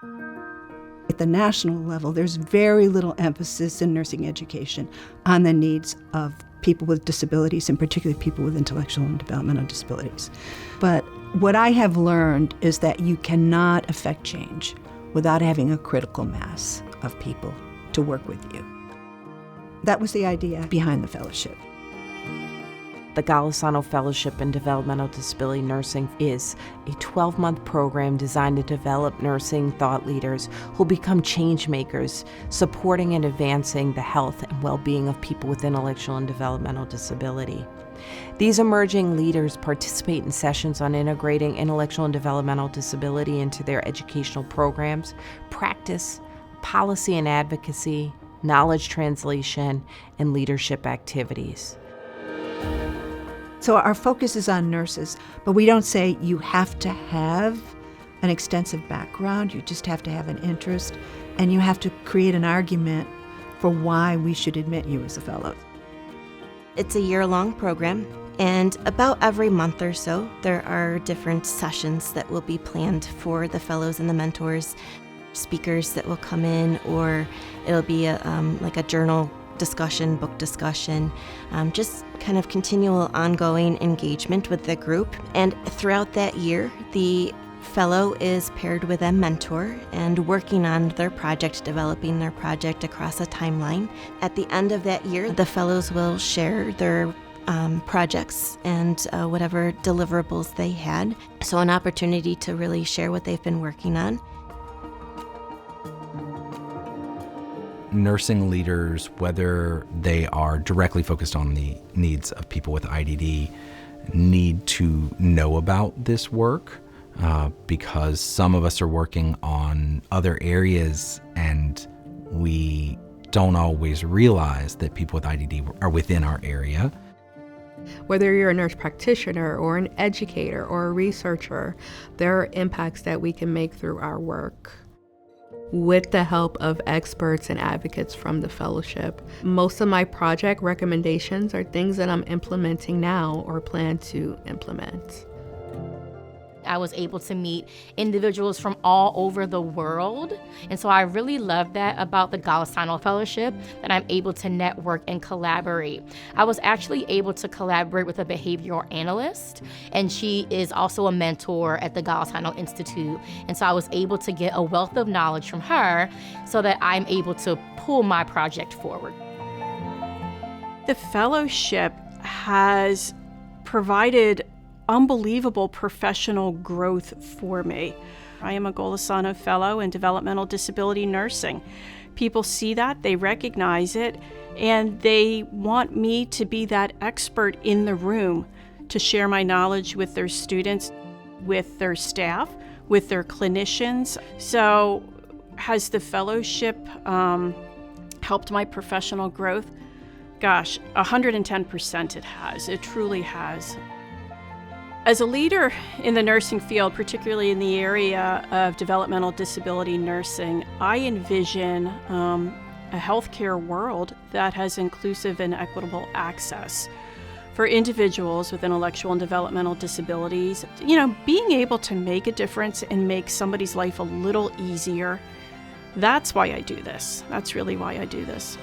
At the national level, there's very little emphasis in nursing education on the needs of people with disabilities, and particularly people with intellectual and developmental disabilities. But what I have learned is that you cannot affect change without having a critical mass of people to work with you. That was the idea behind the fellowship. The Golisano Fellowship in Developmental Disability Nursing is a 12-month program designed to develop nursing thought leaders who become change makers, supporting and advancing the health and well-being of people with intellectual and developmental disability. These emerging leaders participate in sessions on integrating intellectual and developmental disability into their educational programs, practice, policy and advocacy, knowledge translation, and leadership activities. So our focus is on nurses, but we don't say you have to have an extensive background, you just have to have an interest, and you have to create an argument for why we should admit you as a fellow. It's a year-long program, and about every month or so, there are different sessions that will be planned for the fellows and the mentors, speakers that will come in, or it'll be like a journal discussion, book discussion, just kind of continual ongoing engagement with the group. And throughout that year, the fellow is paired with a mentor and working on their project, developing their project across a timeline. At the end of that year, the fellows will share their projects and whatever deliverables they had. So an opportunity to really share what they've been working on. Nursing leaders, whether they are directly focused on the needs of people with IDD, need to know about this work because some of us are working on other areas and we don't always realize that people with IDD are within our area. Whether you're a nurse practitioner or an educator or a researcher, there are impacts that we can make through our work with the help of experts and advocates from the fellowship. Most of my project recommendations are things that I'm implementing now or plan to implement. I was able to meet individuals from all over the world. And so I really love that about the Golisano Fellowship, that I'm able to network and collaborate. I was actually able to collaborate with a behavioral analyst, and she is also a mentor at the Golisano Institute. And so I was able to get a wealth of knowledge from her so that I'm able to pull my project forward. The fellowship has provided unbelievable professional growth for me. I am a Golisano Fellow in Developmental Disability Nursing. People see that, they recognize it, and they want me to be that expert in the room to share my knowledge with their students, with their staff, with their clinicians. So has the fellowship helped my professional growth? Gosh, 110% it has. It truly has. As a leader in the nursing field, particularly in the area of developmental disability nursing, I envision a healthcare world that has inclusive and equitable access for individuals with intellectual and developmental disabilities. You know, being able to make a difference and make somebody's life a little easier, that's why I do this. That's really why I do this.